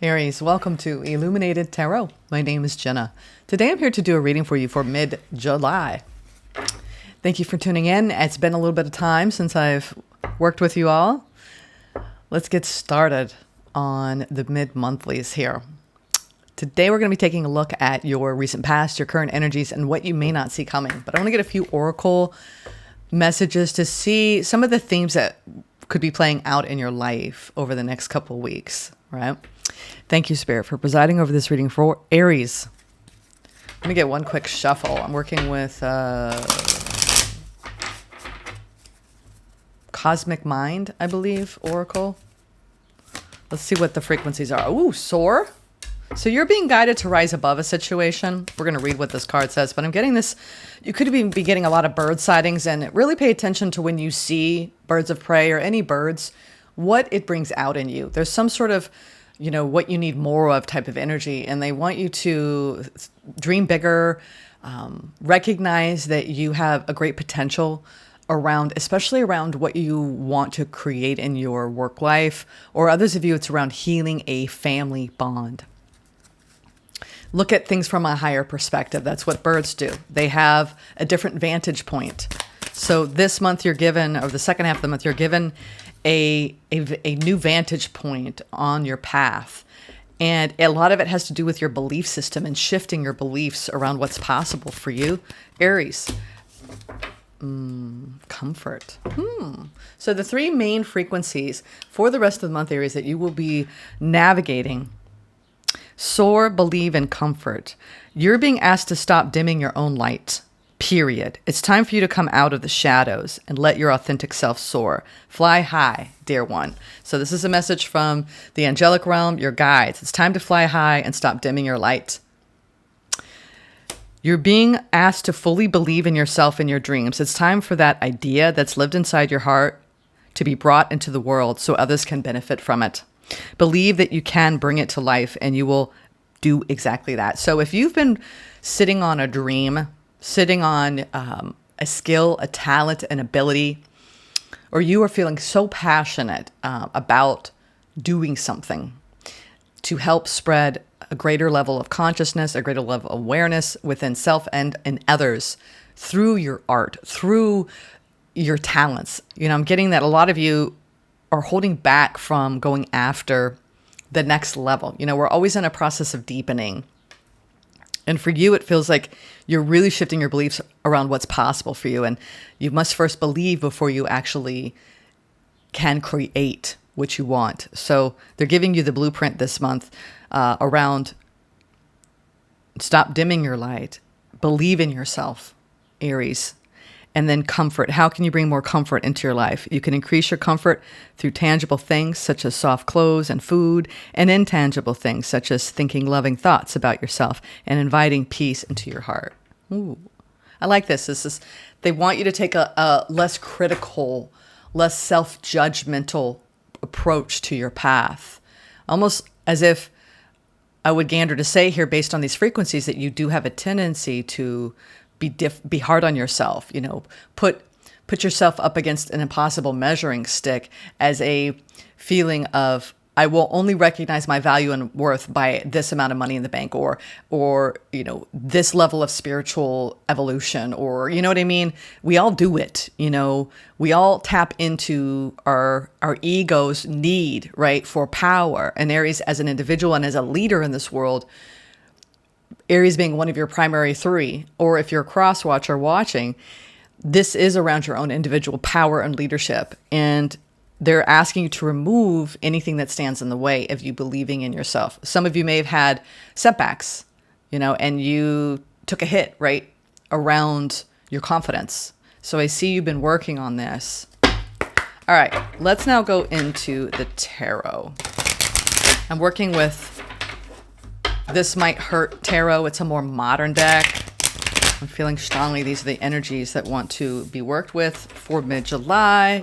Aries, welcome to Illuminated Tarot. My name is Jenna. Today I'm here to do a reading for you for mid-July. Thank you for tuning in. It's been a little bit of time since I've worked with you all. Let's get started on the mid-monthlies here. Today we're going to be taking a look at your recent past, your current energies, and what you may not see coming. But I want to get a few oracle messages to see some of the themes that could be playing out in your life over the next couple of weeks, right? Thank you, Spirit, for presiding over this reading for Aries. Let me get one quick shuffle. I'm working with Cosmic Mind, I believe, Oracle. Let's see what the frequencies are. Ooh, soar. So you're being guided to rise above a situation. We're going to read what this card says, but I'm getting this. You could be getting a lot of bird sightings, and really pay attention to when you see birds of prey or any birds, what it brings out in you. There's some sort of, what you need more of type of energy, and they want you to dream bigger, recognize that you have a great potential especially around what you want to create in your work life, or others of you, it's around healing a family bond. Look at things from a higher perspective. That's what birds do. They have a different vantage point. So this month or the second half of the month, you're given a new vantage point on your path. And a lot of it has to do with your belief system and shifting your beliefs around what's possible for you. Aries. Comfort. So the three main frequencies for the rest of the month, Aries, that you will be navigating: soar, believe, and comfort. You're being asked to stop dimming your own light. Period. It's time for you to come out of the shadows and let your authentic self soar. Fly high, dear one. So this is a message from the angelic realm, your guides. It's time to fly high and stop dimming your light. You're being asked to fully believe in yourself and your dreams. It's time for that idea that's lived inside your heart to be brought into the world so others can benefit from it. Believe that you can bring it to life, and you will do exactly that. So if you've been sitting on a dream, sitting on a skill, a talent, an ability, or you are feeling so passionate about doing something to help spread a greater level of consciousness, a greater level of awareness within self and in others through your art, through your talents. I'm getting that a lot of you are holding back from going after the next level. We're always in a process of deepening. And for you, it feels like you're really shifting your beliefs around what's possible for you. And you must first believe before you actually can create what you want. So they're giving you the blueprint this month around stop dimming your light, believe in yourself, Aries. And then comfort. How can you bring more comfort into your life? You can increase your comfort through tangible things such as soft clothes and food, and intangible things such as thinking loving thoughts about yourself and inviting peace into your heart. Ooh, I like this. They want you to take a less critical, less self-judgmental approach to your path. Almost as if I would gander to say here, based on these frequencies, that you do have a tendency to be hard on yourself, put yourself up against an impossible measuring stick as a feeling of, I will only recognize my value and worth by this amount of money in the bank, or this level of spiritual evolution, or what I mean? We all do it, we all tap into our ego's need, right, for power. And Aries, as an individual and as a leader in this world, Aries being one of your primary three, or if you're a cross watcher watching, this is around your own individual power and leadership. And they're asking you to remove anything that stands in the way of you believing in yourself. Some of you may have had setbacks, and you took a hit, right, around your confidence. So I see you've been working on this. All right, let's now go into the tarot. I'm working with This Might Hurt Tarot. It's a more modern deck. I'm feeling strongly these are the energies that want to be worked with for mid-July.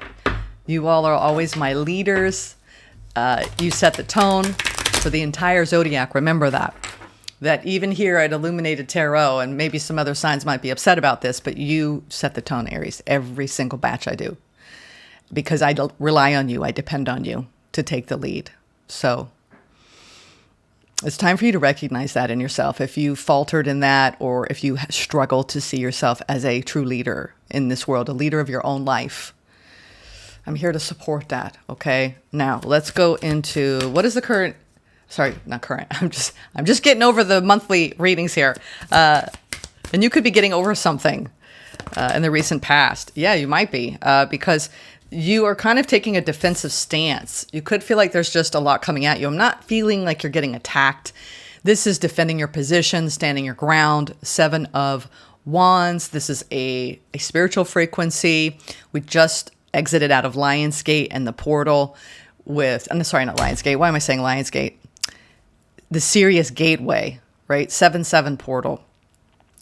You all are always my leaders. You set the tone for the entire zodiac. Remember that even here at Illuminated Tarot, and maybe some other signs might be upset about this, but you set the tone, Aries, every single batch I do. Because I don't rely on you. I depend on you to take the lead. So It's time for you to recognize that in yourself. If you faltered in that, or if you struggle to see yourself as a true leader in this world, a leader of your own life, I'm here to support that. Okay. Now let's go into what is the current. Sorry, not current. I'm just getting over the monthly readings here. And you could be getting over something in the recent past. Yeah, you might be, because you are kind of taking a defensive stance. You could feel like there's just a lot coming at you. I'm not feeling like you're getting attacked. This is defending your position, standing your ground. 7 of Wands. This is a spiritual frequency. We just exited out of Lionsgate and the portal with, I'm sorry, not Lionsgate. Why am I saying Lionsgate? The Sirius Gateway, right? 7-7 portal.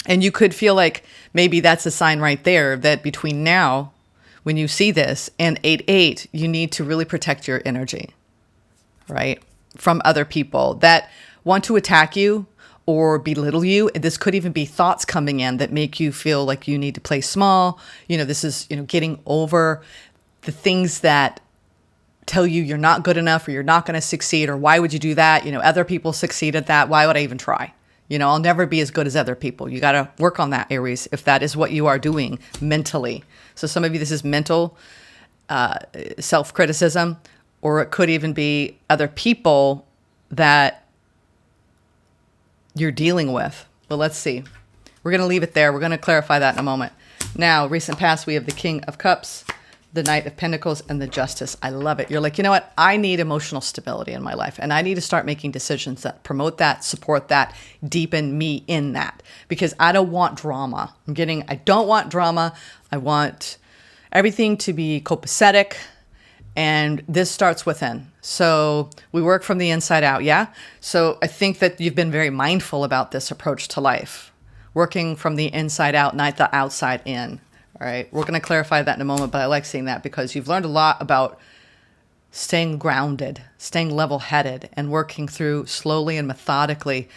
And you could feel like maybe that's a sign right there that between now, when you see this, and 8-8, you need to really protect your energy, right? From other people that want to attack you or belittle you. This could even be thoughts coming in that make you feel like you need to play small. This is, getting over the things that tell you you're not good enough, or you're not going to succeed, or why would you do that? Other people succeed at that. Why would I even try? I'll never be as good as other people. You got to work on that, Aries, if that is what you are doing mentally. So some of you, this is mental self-criticism, or it could even be other people that you're dealing with. But let's see. We're going to leave it there. We're going to clarify that in a moment. Now, recent past, we have the King of Cups, the Knight of Pentacles, and the Justice. I love it. You're like, you know what? I need emotional stability in my life, and I need to start making decisions that promote that, support that, deepen me in that, because I don't want drama. I don't want drama. I want everything to be copacetic, and this starts within. So we work from the inside out, yeah? So I think that you've been very mindful about this approach to life, working from the inside out, not the outside in. All right, we're going to clarify that in a moment, but I like seeing that because you've learned a lot about staying grounded, staying level-headed, and working through slowly and methodically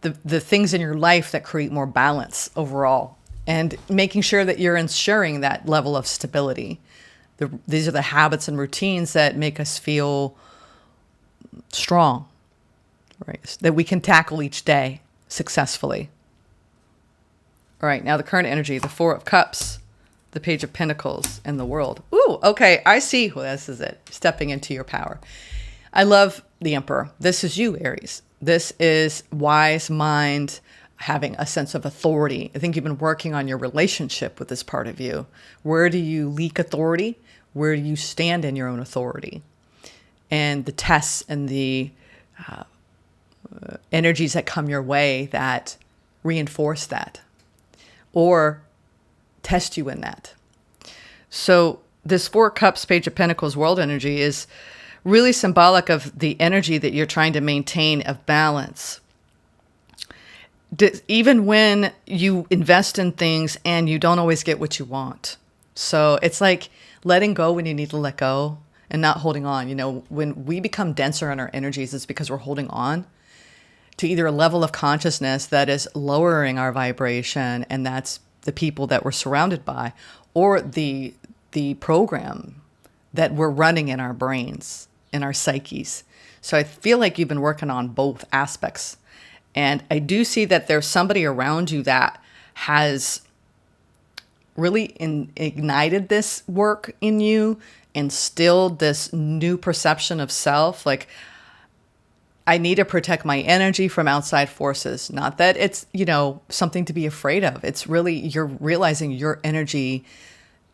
the things in your life that create more balance overall, and making sure that you're ensuring that level of stability. These are the habits and routines that make us feel strong, right? That we can tackle each day successfully. All right, now the current energy, the 4 of Cups, the Page of Pentacles, and the World. Ooh, okay, I see. Well, this is it. Stepping into your power. I love the Emperor. This is you, Aries. This is wise mind, having a sense of authority. I think you've been working on your relationship with this part of you. Where do you leak authority? Where do you stand in your own authority? And the tests and the energies that come your way that reinforce that, or test you in that. So this 4 Cups, Page of Pentacles, World energy is really symbolic of the energy that you're trying to maintain of balance. Even when you invest in things and you don't always get what you want. So it's like letting go when you need to let go and not holding on. When we become denser in our energies, it's because we're holding on to either a level of consciousness that is lowering our vibration, and that's the people that we're surrounded by, or the program that we're running in our brains, in our psyches. So I feel like you've been working on both aspects. And I do see that there's somebody around you that has really ignited this work in you, instilled this new perception of self. Like, I need to protect my energy from outside forces. Not that it's, something to be afraid of. It's really, you're realizing your energy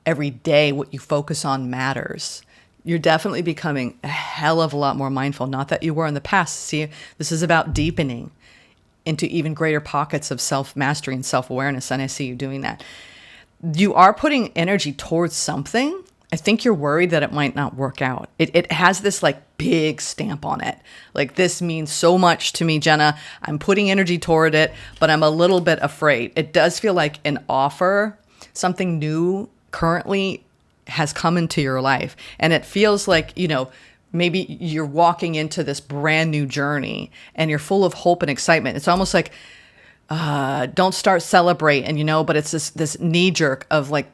every day, what you focus on matters. You're definitely becoming a hell of a lot more mindful. Not that you were in the past. See, this is about deepening into even greater pockets of self-mastery and self-awareness. And I see you doing that. You are putting energy towards something. I think you're worried that it might not work out. It has this like big stamp on it. Like, this means so much to me, Jenna. I'm putting energy toward it, but I'm a little bit afraid. It does feel like an offer, something new currently has come into your life. And it feels like, maybe you're walking into this brand new journey and you're full of hope and excitement. It's almost like, don't start celebrating, but it's this knee jerk of like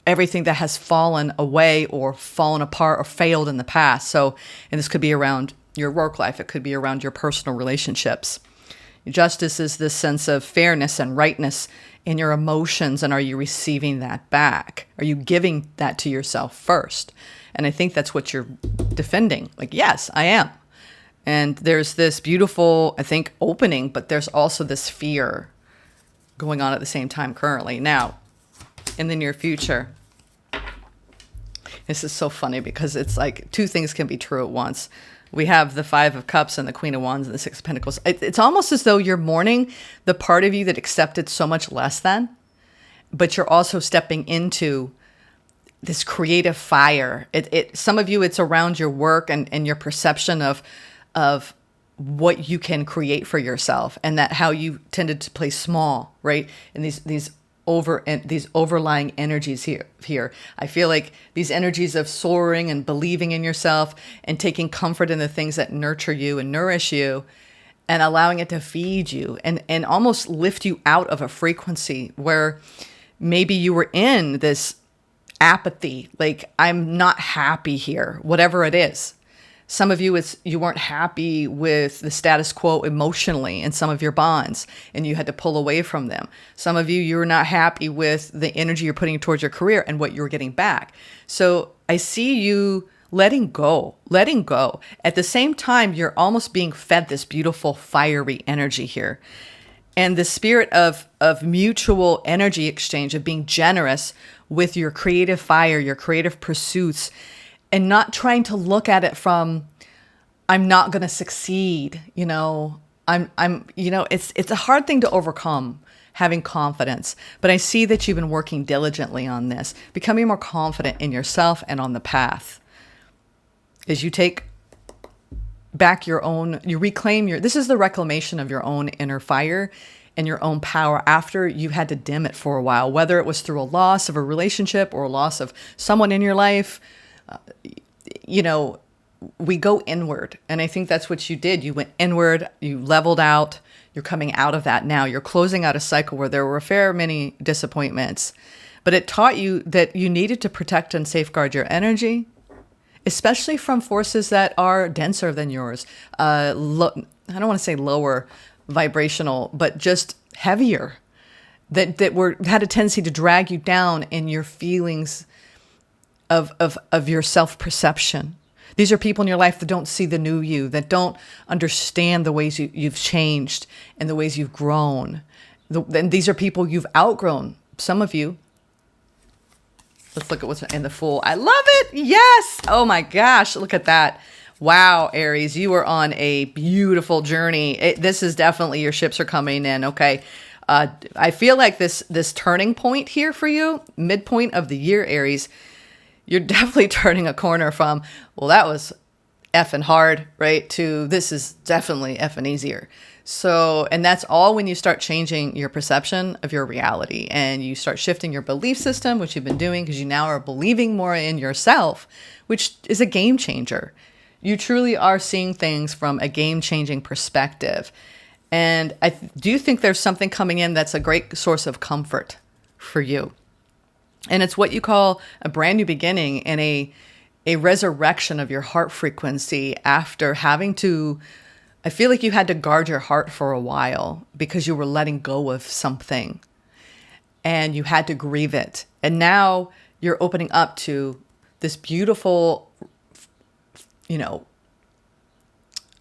everything that has fallen away or fallen apart or failed in the past. So, and this could be around your work life. It could be around your personal relationships. Justice is this sense of fairness and rightness in your emotions. And are you receiving that back? Are you giving that to yourself first? And I think that's what you're defending. Like, yes, I am. And there's this beautiful, I think, opening, but there's also this fear going on at the same time currently. Now, in the near future, this is so funny because it's like two things can be true at once. We have the Five of Cups and the Queen of Wands and the Six of Pentacles. It's almost as though you're mourning the part of you that accepted so much less than, but you're also stepping into this creative fire. Some of you, it's around your work and your perception of what you can create for yourself, and that how you tended to play small, right? And these overlying energies here. I feel like these energies of soaring and believing in yourself and taking comfort in the things that nurture you and nourish you, and allowing it to feed you and almost lift you out of a frequency where maybe you were in this apathy, like, I'm not happy here, whatever it is. Some of you, you weren't happy with the status quo emotionally in some of your bonds, and you had to pull away from them. Some of you, you were not happy with the energy you're putting towards your career and what you were getting back. So I see you letting go. At the same time, you're almost being fed this beautiful fiery energy here. And the spirit of mutual energy exchange, of being generous with your creative fire, your creative pursuits, and not trying to look at it from, I'm not going to succeed. It's a hard thing to overcome, having confidence. But I see that you've been working diligently on this, becoming more confident in yourself and on the path. As you take back you reclaim this is the reclamation of your own inner fire and your own power after you had to dim it for a while, whether it was through a loss of a relationship or a loss of someone in your life. We go inward. And I think that's what you did. You went inward, you leveled out, you're coming out of that now. You're closing out a cycle where there were a fair many disappointments, but it taught you that you needed to protect and safeguard your energy, especially from forces that are denser than yours. I don't want to say lower vibrational, but just heavier, that had a tendency to drag you down in your feelings of your self-perception. These are people in your life that don't see the new you, that don't understand the ways you've changed and the ways you've grown. And these are people you've outgrown. Some of you. Let's look at what's in the Fool. I love it. Yes. Oh my gosh. Look at that. Wow, Aries, you are on a beautiful journey. This is definitely, your ships are coming in. Okay. I feel like this turning point here for you, midpoint of the year, Aries, you're definitely turning a corner from, well, that was effing hard, right, to this is definitely effing easier. So, and that's all when you start changing your perception of your reality and you start shifting your belief system, which you've been doing because you now are believing more in yourself, which is a game changer. You truly are seeing things from a game-changing perspective. And I do think there's something coming in that's a great source of comfort for you. And it's what you call a brand new beginning and a resurrection of your heart frequency after having to, I feel like you had to guard your heart for a while because you were letting go of something and you had to grieve it. And now you're opening up to this beautiful,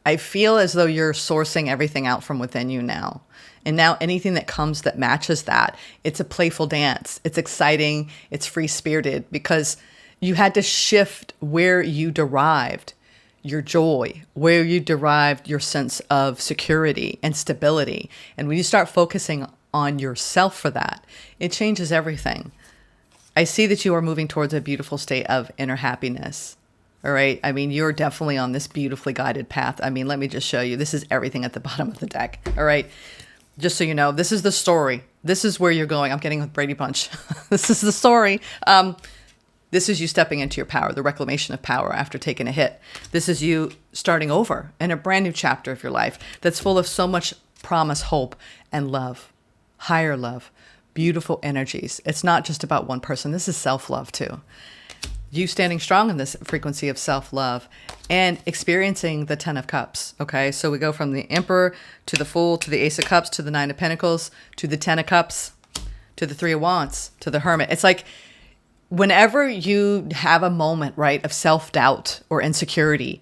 I feel as though you're sourcing everything out from within you now. And now anything that comes that matches that, it's a playful dance. It's exciting. It's free-spirited because you had to shift where you derived your joy, where you derived your sense of security and stability. And when you start focusing on yourself for that, it changes everything. I see that you are moving towards a beautiful state of inner happiness. All right. I mean, you're definitely on this beautifully guided path. I mean, let me just show you. This is everything at the bottom of the deck. All right. Just so you know, this is the story. This is where you're going. I'm getting with Brady Bunch. This is the story. This is you stepping into your power, the reclamation of power after taking a hit. This is you starting over in a brand new chapter of your life that's full of so much promise, hope, and love, higher love, beautiful energies. It's not just about one person. This is self-love too. you standing strong in this frequency of self-love and experiencing the 10 of cups. Okay. So we go from the Emperor to the Fool, to the Ace of Cups, to the 9 of Pentacles, to the 10 of Cups, to the 3 of Wands, to the Hermit. It's like whenever you have a moment, right, of self-doubt or insecurity,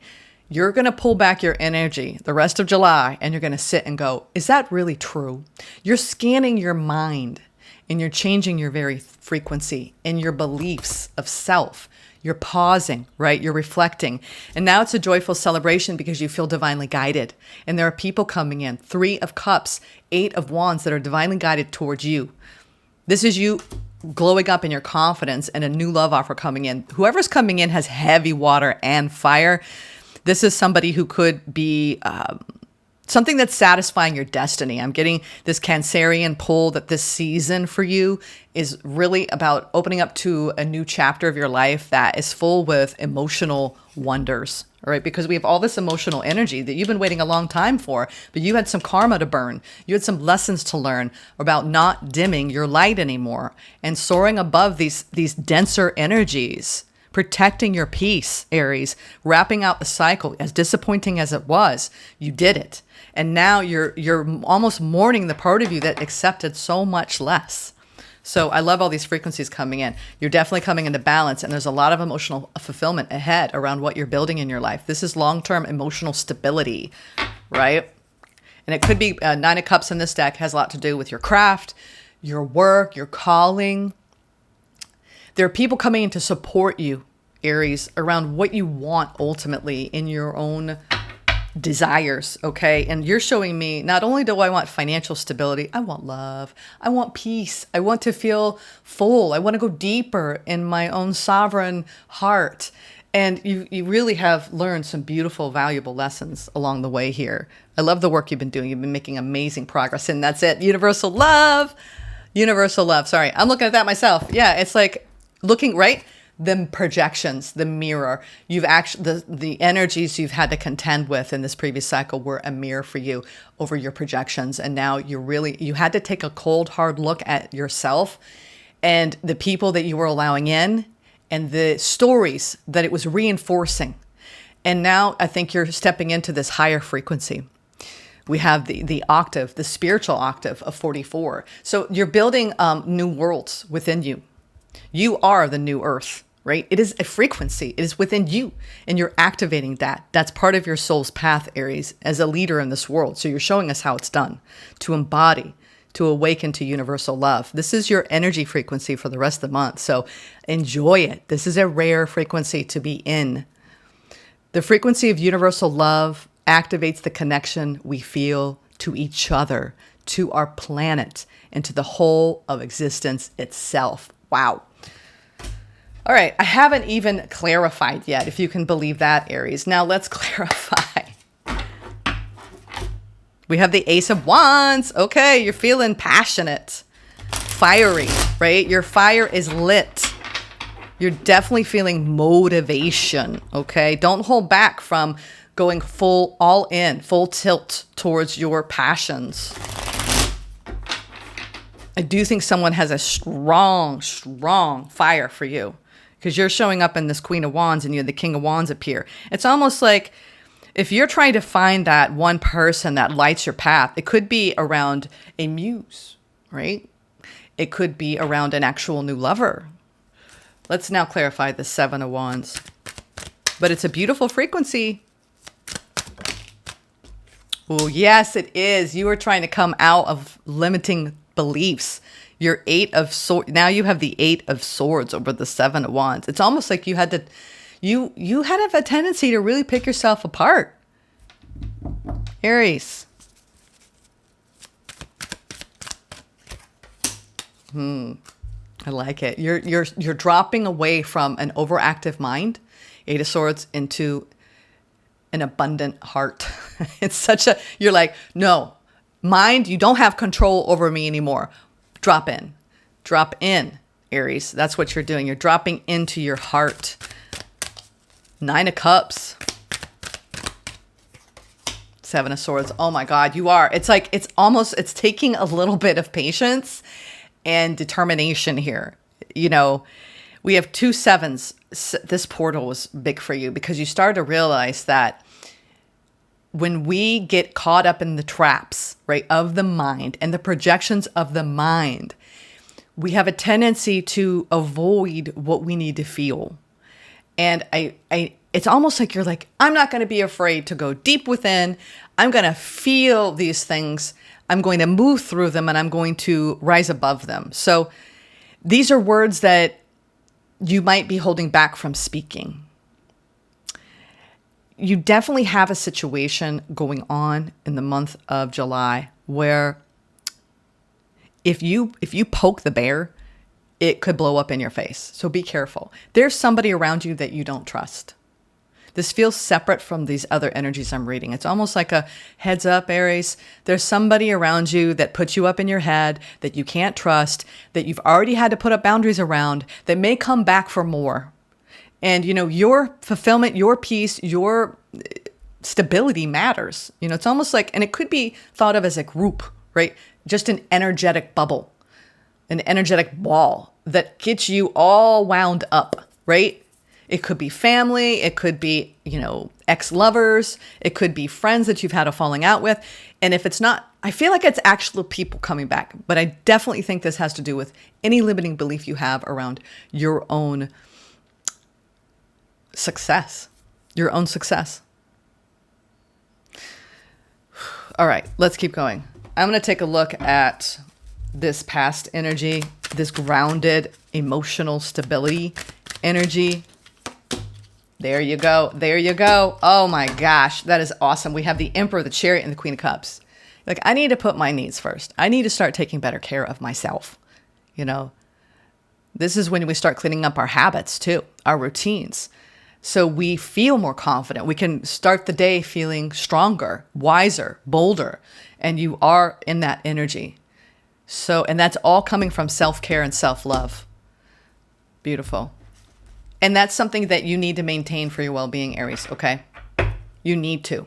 you're going to pull back your energy the rest of July and you're going to sit and go, is that really true? You're scanning your mind and you're changing your very frequency and your beliefs of self. You're pausing, right? You're reflecting. And now it's a joyful celebration because you feel divinely guided. And there are people coming in. 3 of Cups, 8 of Wands that are divinely guided towards you. This is you glowing up in your confidence and a new love offer coming in. Whoever's coming in has heavy water and fire. This is somebody who could be something that's satisfying your destiny. I'm getting this Cancerian pull that this season for you is really about opening up to a new chapter of your life that is full with emotional wonders, all right? Because we have all this emotional energy that you've been waiting a long time for, but you had some karma to burn. You had some lessons to learn about not dimming your light anymore and soaring above these denser energies. Protecting your peace, Aries, wrapping out the cycle. As disappointing as it was, you did it. And now you're almost mourning the part of you that accepted so much less. So I love all these frequencies coming in. You're definitely coming into balance, and there's a lot of emotional fulfillment ahead around what you're building in your life. This is long-term emotional stability, right? And it could be 9 of Cups in this deck has a lot to do with your craft, your work, your calling. There are people coming in to support you, Aries, around what you want ultimately in your own desires, okay? And you're showing me, not only do I want financial stability, I want love. I want peace. I want to feel full. I want to go deeper in my own sovereign heart. And you really have learned some beautiful, valuable lessons along the way here. I love the work you've been doing. You've been making amazing progress. And that's it. Universal love. Universal love. Sorry, I'm looking at that myself. Yeah, it's like looking, right? The projections, the mirror. You've actually, the energies you've had to contend with in this previous cycle were a mirror for you over your projections. And now you had to take a cold, hard look at yourself and the people that you were allowing in and the stories that it was reinforcing. And now I think you're stepping into this higher frequency. We have the octave, the spiritual octave of 44. So you're building new worlds within you. You are the new earth, right? It is a frequency. It is within you, and you're activating that. That's part of your soul's path, Aries, as a leader in this world. So you're showing us how it's done, to embody, to awaken to universal love. This is your energy frequency for the rest of the month. So enjoy it. This is a rare frequency to be in. The frequency of universal love activates the connection we feel to each other, to our planet, and to the whole of existence itself. Wow. All right. I haven't even clarified yet, if you can believe that, Aries. Now let's clarify. We have the Ace of Wands. Okay. You're feeling passionate, fiery, right? Your fire is lit. You're definitely feeling motivation. Okay. Don't hold back from going all in, full tilt towards your passions. I do think someone has a strong, strong fire for you because you're showing up in this Queen of Wands and you have the King of Wands appear. It's almost like if you're trying to find that one person that lights your path, it could be around a muse, right? It could be around an actual new lover. Let's now clarify the 7 of Wands. But it's a beautiful frequency. Oh, yes, it is. You are trying to come out of limiting beliefs. Your 8 of swords. Now you have the 8 of swords over the 7 of Wands. It's almost like you had to, you had a tendency to really pick yourself apart. Aries. I like it. You're dropping away from an overactive mind, 8 of swords, into an abundant heart. You're like, no, mind, you don't have control over me anymore. Drop in, Aries. That's what you're doing. You're dropping into your heart. 9 of Cups. 7 of Swords. Oh my God, you are. It's like, it's taking a little bit of patience and determination here. You know, we have 2 sevens. this portal was big for you because you started to realize that when we get caught up in the traps, right, of the mind and the projections of the mind, we have a tendency to avoid what we need to feel. And it's almost like you're like, I'm not going to be afraid to go deep within. I'm going to feel these things. I'm going to move through them and I'm going to rise above them. So these are words that you might be holding back from speaking. You definitely have a situation going on in the month of July where if you poke the bear, it could blow up in your face. So be careful. There's somebody around you that you don't trust. This feels separate from these other energies I'm reading. It's almost like a heads up, Aries. There's somebody around you that puts you up in your head, that you can't trust, that you've already had to put up boundaries around, that may come back for more. And, your fulfillment, your peace, your stability matters. It's almost like, and it could be thought of as a group, right? Just an energetic bubble, an energetic ball that gets you all wound up, right? It could be family. It could be, ex-lovers. It could be friends that you've had a falling out with. And if it's not, I feel like it's actual people coming back. But I definitely think this has to do with any limiting belief you have around your own success. Your own success. All right, let's keep going. I'm going to take a look at this past energy, this grounded emotional stability energy. There you go. There you go. Oh my gosh, that is awesome. We have the Emperor, the Chariot, and the Queen of Cups. Like, I need to put my needs first. I need to start taking better care of myself. This is when we start cleaning up our habits too, our routines. So we feel more confident. We can start the day feeling stronger, wiser, bolder, and you are in that energy. So, and that's all coming from self-care and self-love. Beautiful. And that's something that you need to maintain for your well-being, Aries, okay? You need to.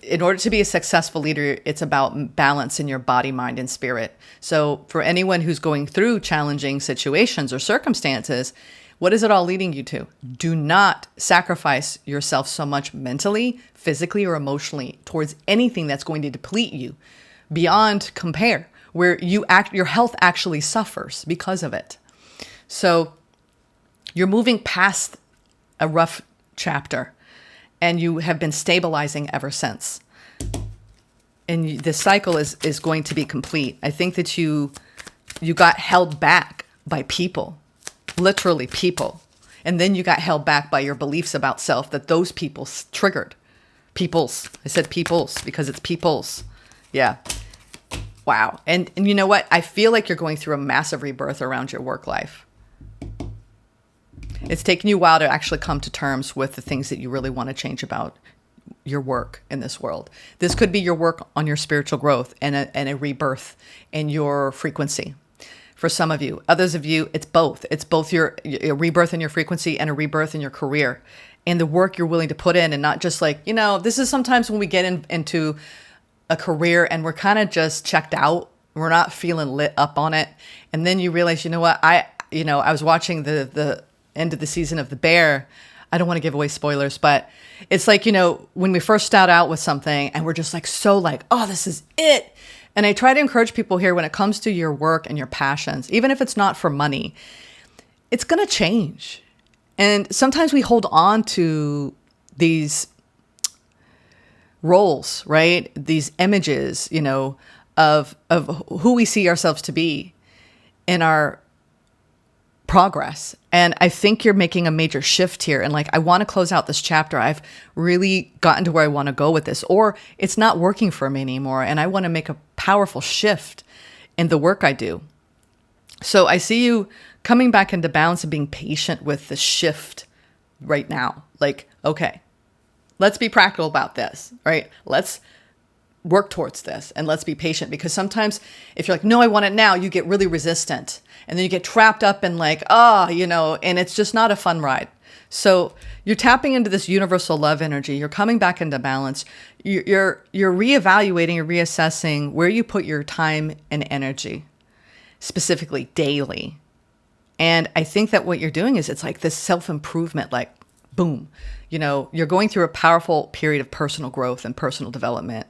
In order to be a successful leader, it's about balance in your body, mind, and spirit. So for anyone who's going through challenging situations or circumstances, what is it all leading you to? Do not sacrifice yourself so much mentally, physically, or emotionally towards anything that's going to deplete you beyond compare, where your health actually suffers because of it. So you're moving past a rough chapter and you have been stabilizing ever since. And this cycle is going to be complete. I think that you got held back by people. Literally people. And then you got held back by your beliefs about self that those people triggered. Peoples. I said peoples because it's peoples. Yeah. Wow. And you know what? I feel like you're going through a massive rebirth around your work life. It's taken you a while to actually come to terms with the things that you really want to change about your work in this world. This could be your work on your spiritual growth and a rebirth in your frequency. For some of you, others of you, it's both. It's both your rebirth in your frequency and a rebirth in your career and the work you're willing to put in, and not just like, this is sometimes when we get into a career and we're kind of just checked out. We're not feeling lit up on it. And then you realize, I was watching the end of the season of The Bear. I don't want to give away spoilers, but it's like, when we first start out with something and we're just like, oh, this is it. And I try to encourage people here when it comes to your work and your passions, even if it's not for money, it's going to change. And sometimes we hold on to these roles, right? These images, of who we see ourselves to be in our progress. And I think you're making a major shift here. And I want to close out this chapter. I've really gotten to where I want to go with this, or it's not working for me anymore. And I want to make a powerful shift in the work I do. So I see you coming back into balance and being patient with the shift right now. Okay, let's be practical about this, right? Let's work towards this and let's be patient, because sometimes if you're like, no, I want it now, you get really resistant and then you get trapped up in and it's just not a fun ride. So you're tapping into this universal love energy. You're coming back into balance. You're reevaluating and reassessing where you put your time and energy, specifically daily. And I think that what you're doing is it's like this self-improvement, like boom, you're going through a powerful period of personal growth and personal development,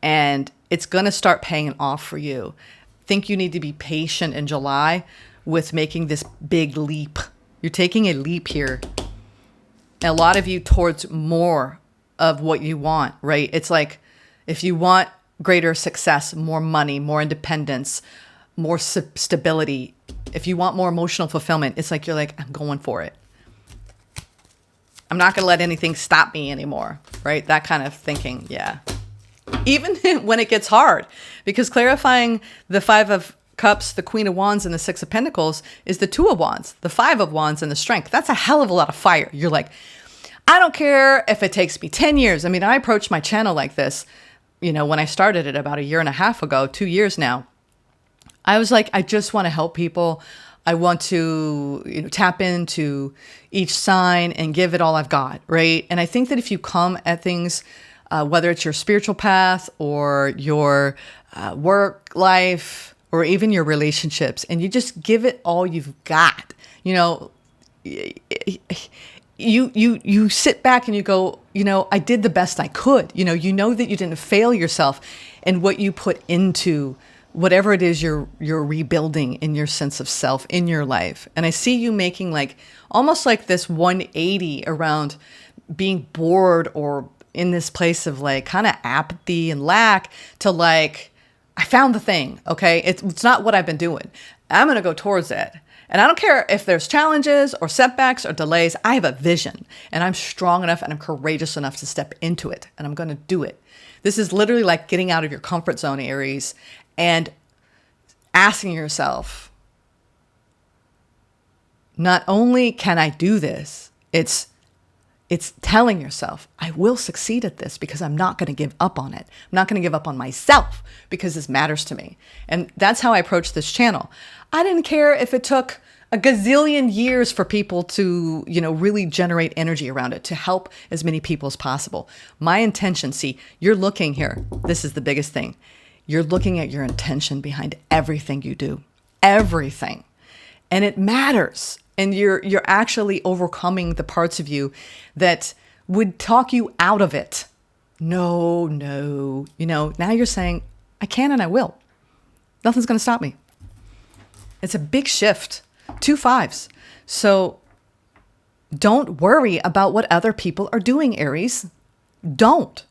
and it's going to start paying off for you. I think you need to be patient in July with making this big leap. You're taking a leap here. And a lot of you towards more of what you want, right? It's like if you want greater success, more money, more independence, more stability, if you want more emotional fulfillment, it's like you're like, I'm going for it. I'm not going to let anything stop me anymore, right? That kind of thinking, yeah. Even when it gets hard, because clarifying the Five of Cups, the Queen of Wands, and the Six of Pentacles is the Two of Wands, the Five of Wands, and the Strength. That's a hell of a lot of fire. You're like, I don't care if it takes me 10 years. I mean, I approached my channel like this, when I started it about 1.5 years ago, 2 years now. I was like, I just want to help people. I want to tap into each sign and give it all I've got, right? And I think that if you come at things, whether it's your spiritual path or your work life or even your relationships, and you just give it all you've got, you sit back and you go, I did the best I could. You know that you didn't fail yourself in what you put into whatever it is you're rebuilding in your sense of self in your life. And I see you making almost like this 180 around being bored or in this place of kind of apathy and lack to I found the thing. Okay. It's not what I've been doing. I'm going to go towards it. And I don't care if there's challenges or setbacks or delays. I have a vision and I'm strong enough and I'm courageous enough to step into it, and I'm going to do it. This is literally like getting out of your comfort zone, Aries, and asking yourself, not only can I do this, it's telling yourself, I will succeed at this because I'm not going to give up on it. I'm not going to give up on myself because this matters to me. And that's how I approached this channel. I didn't care if it took a gazillion years for people to, really generate energy around it, to help as many people as possible. My intention, see, you're looking here. This is the biggest thing. You're looking at your intention behind everything you do, everything. And it matters. And you're actually overcoming the parts of you that would talk you out of it. No. Now you're saying, I can and I will. Nothing's going to stop me. It's a big shift. 2 5s. So don't worry about what other people are doing, Aries. Don't.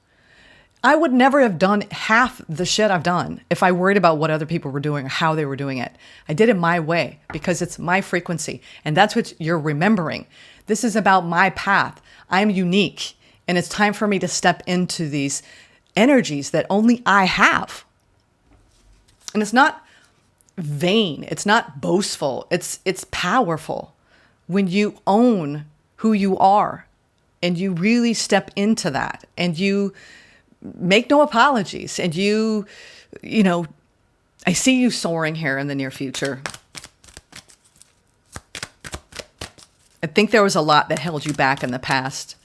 I would never have done half the shit I've done if I worried about what other people were doing or how they were doing it. I did it my way because it's my frequency. And that's what you're remembering. This is about my path. I'm unique. And it's time for me to step into these energies that only I have. And it's not vain. It's not boastful. It's powerful when you own who you are and you really step into that and you make no apologies. And I see you soaring here in the near future. I think there was a lot that held you back in the past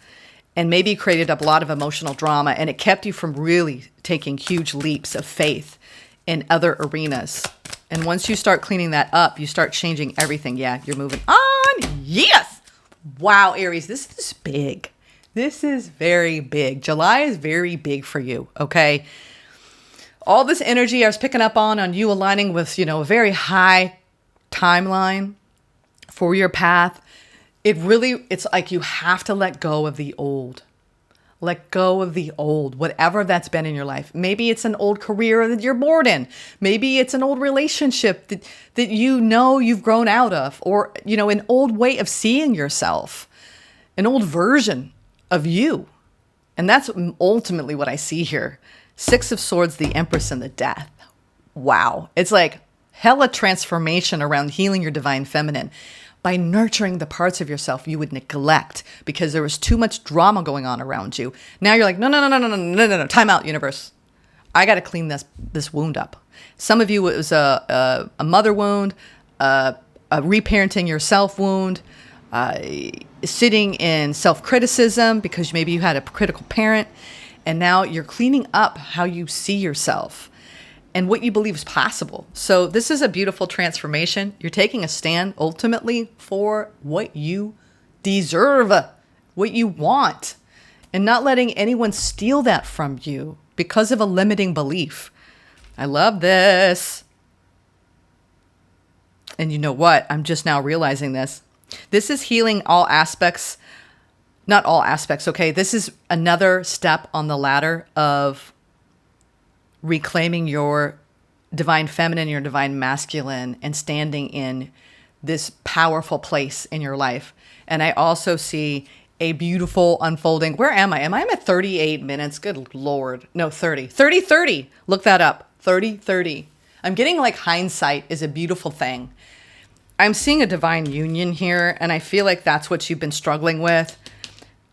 and maybe created a lot of emotional drama, and it kept you from really taking huge leaps of faith in other arenas. And once you start cleaning that up, you start changing everything. Yeah, you're moving on. Yes. Wow, Aries, this is big. This is very big. July is very big for you, okay? All this energy I was picking up on you aligning with, a very high timeline for your path. It's like you have to let go of the old. Let go of the old, whatever that's been in your life. Maybe it's an old career that you're bored in. Maybe it's an old relationship that you've grown out of, or, an old way of seeing yourself, an old version of you. And that's ultimately what I see here. 6 of Swords, the Empress, and the Death. Wow. It's like hella transformation around healing your divine feminine by nurturing the parts of yourself you would neglect because there was too much drama going on around you. Now you're like, no. Time out, universe. I got to clean this wound up. Some of you, it was a mother wound, a reparenting yourself wound, sitting in self-criticism because maybe you had a critical parent, and now you're cleaning up how you see yourself. and what you believe is possible. So this is a beautiful transformation. You're taking a stand ultimately for what you deserve, what you want, and not letting anyone steal that from you because of a limiting belief. I love this. And you know what? I'm just now realizing this. This is healing all aspects, not all aspects, okay? This is another step on the ladder of reclaiming your divine feminine, your divine masculine, and standing in this powerful place in your life. And I also see a beautiful unfolding. Where am I? I'm at 38 minutes. Good Lord. No, 30. 30. Look that up. 30. I'm getting like hindsight is a beautiful thing. I'm seeing a divine union here, and I feel like that's what you've been struggling with.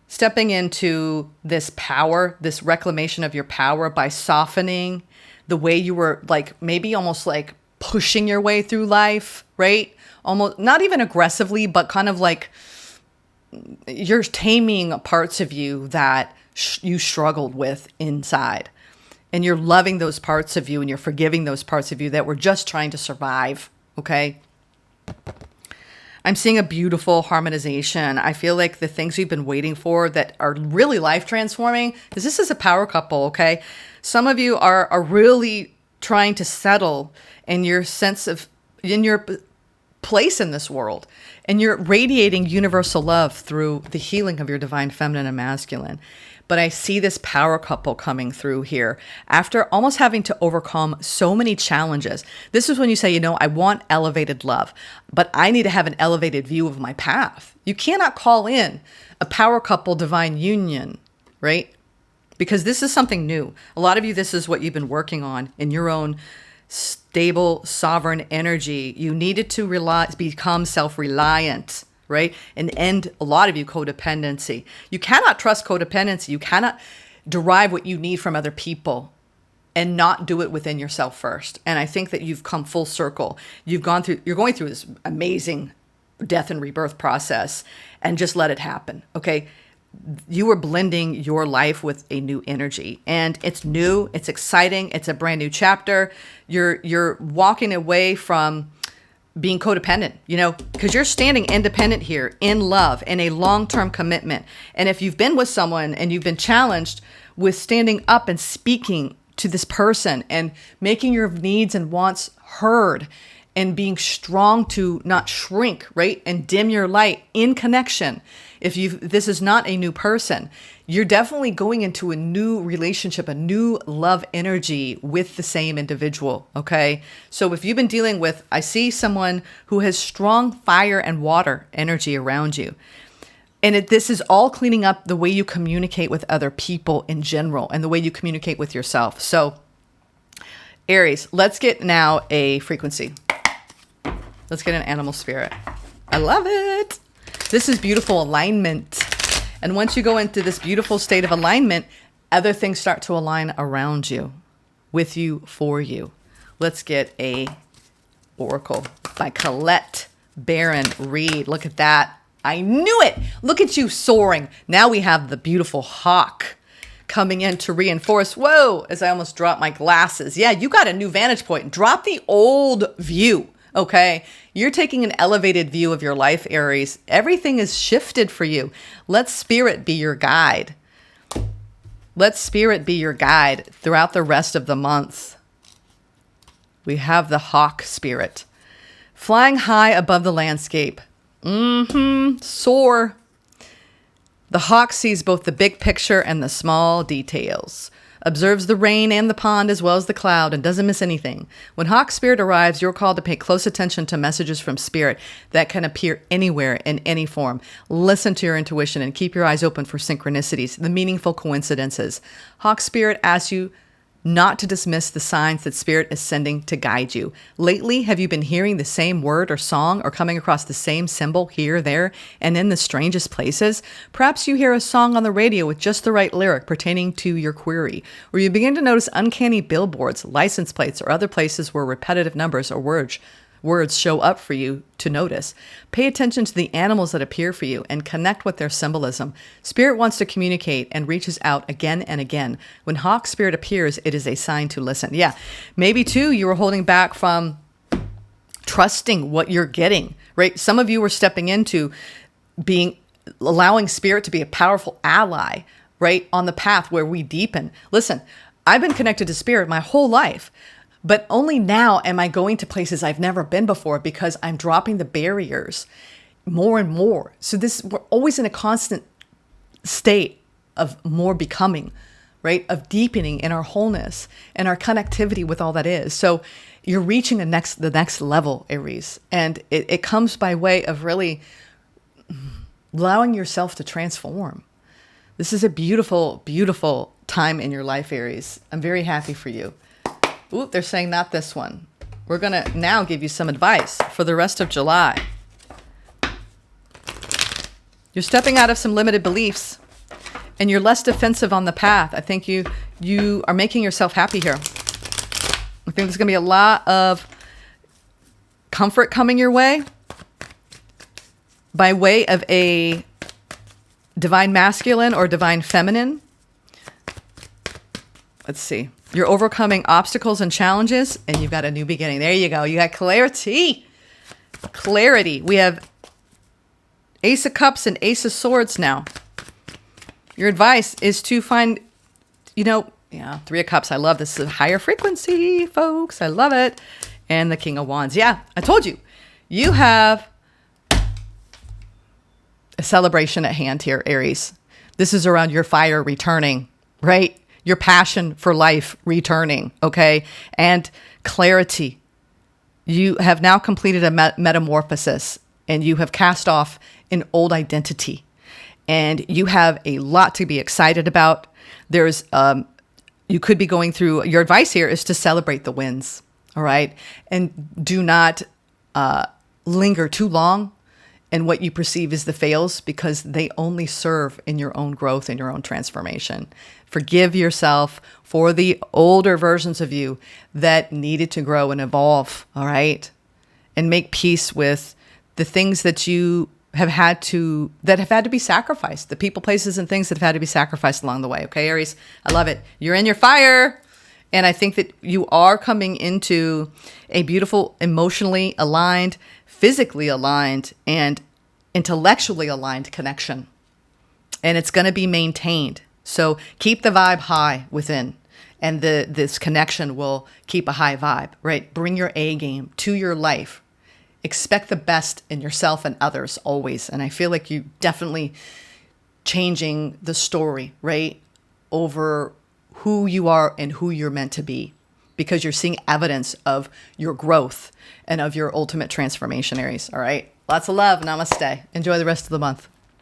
Stepping into this power, this reclamation of your power by softening the way you were like, maybe almost like pushing your way through life, right? Almost not even aggressively, but kind of like you're taming parts of you that you struggled with inside. And you're loving those parts of you, and you're forgiving those parts of you that were just trying to survive, okay? I'm seeing a beautiful harmonization. I feel like the things we've been waiting for that are really life transforming, because this is a power couple, okay? Some of you are really trying to settle in your sense of, in your place in this world. And you're radiating universal love through the healing of your divine feminine and masculine. But I see this power couple coming through here after almost having to overcome so many challenges. This is when you say, you know, I want elevated love, but I need to have an elevated view of my path. You cannot call in a power couple divine union, right? Because this is something new. A lot of you, this is what you've been working on in your own stable, sovereign energy. You needed to become self-reliant, right? And end, a lot of you, codependency. You cannot trust codependency. You cannot derive what you need from other people and not do it within yourself first. And I think that you've come full circle. You're going through this amazing death and rebirth process, and just let it happen. Okay. You are blending your life with a new energy, and it's new. It's exciting. It's a brand new chapter. You're walking away from being codependent, you know, because you're standing independent here in love, in a long-term commitment. And if you've been with someone and you've been challenged with standing up and speaking to this person and making your needs and wants heard and being strong to not shrink, right? And dim your light in connection. This is not a new person, you're definitely going into a new relationship, a new love energy with the same individual, okay? So if you've been dealing with, I see someone who has strong fire and water energy around you. And this is all cleaning up the way you communicate with other people in general and the way you communicate with yourself. So Aries, let's get now a frequency. Let's get an animal spirit. I love it. This is beautiful alignment. And once you go into this beautiful state of alignment, other things start to align around you, with you, for you. Let's get a oracle by Colette Baron Reed. Look at that. I knew it. Look at you soaring. Now we have the beautiful hawk coming in to reinforce. Whoa, as I almost dropped my glasses. Yeah, you got a new vantage point. Drop the old view. Okay, you're taking an elevated view of your life, Aries. Everything is shifted for you. Let spirit be your guide. Let spirit be your guide throughout the rest of the month. We have the hawk spirit flying high above the landscape. Soar. The hawk sees both the big picture and the small details, observes the rain and the pond as well as the cloud, and doesn't miss anything. When hawk spirit arrives, you're called to pay close attention to messages from spirit that can appear anywhere in any form. Listen to your intuition and keep your eyes open for synchronicities, the meaningful coincidences. Hawk spirit asks you not to dismiss the signs that spirit is sending to guide you. Lately, have you been hearing the same word or song or coming across the same symbol here, there, and in the strangest places? Perhaps you hear a song on the radio with just the right lyric pertaining to your query, or you begin to notice uncanny billboards, license plates, or other places where repetitive numbers or words show up for you to notice. Pay attention to the animals that appear for you and connect with their symbolism. Spirit wants to communicate and reaches out again and again. When hawk spirit appears, it is a sign to listen. Yeah, maybe too, you were holding back from trusting what you're getting, right? Some of you were stepping into allowing spirit to be a powerful ally, right? On the path where we deepen. Listen, I've been connected to spirit my whole life, but only now am I going to places I've never been before because I'm dropping the barriers more and more. So we're always in a constant state of more becoming, right? Of deepening in our wholeness and our connectivity with all that is. So you're reaching the next level, Aries. And it comes by way of really allowing yourself to transform. This is a beautiful, beautiful time in your life, Aries. I'm very happy for you. Ooh, they're saying not this one. We're going to now give you some advice for the rest of July. You're stepping out of some limited beliefs and you're less defensive on the path. I think you are making yourself happy here. I think there's going to be a lot of comfort coming your way by way of a divine masculine or divine feminine. Let's see. You're overcoming obstacles and challenges, and you've got a new beginning. There you go. You got clarity. Clarity. We have Ace of Cups and Ace of Swords now. Your advice is to find, Three of Cups. I love this. This is a higher frequency, folks. I love it. And the King of Wands. Yeah, I told you. You have a celebration at hand here, Aries. This is around your fire returning, right? Your passion for life returning, okay? And clarity. You have now completed a metamorphosis and you have cast off an old identity. And you have a lot to be excited about. You could be going through, your advice here is to celebrate the wins, all right? And do not linger too long in what you perceive as the fails, because they only serve in your own growth and your own transformation. Forgive yourself for the older versions of you that needed to grow and evolve, all right? And make peace with the things that you have had to be sacrificed, the people, places, and things that have had to be sacrificed along the way. Okay, Aries, I love it. You're in your fire. And I think that you are coming into a beautiful, emotionally aligned, physically aligned, and intellectually aligned connection. And it's going to be maintained. So keep the vibe high within. And this connection will keep a high vibe, right? Bring your A game to your life. Expect the best in yourself and others always. And I feel like you definitely changing the story, right? Over who you are and who you're meant to be, because you're seeing evidence of your growth and of your ultimate transformation, Aries. All right. Lots of love. Namaste. Enjoy the rest of the month.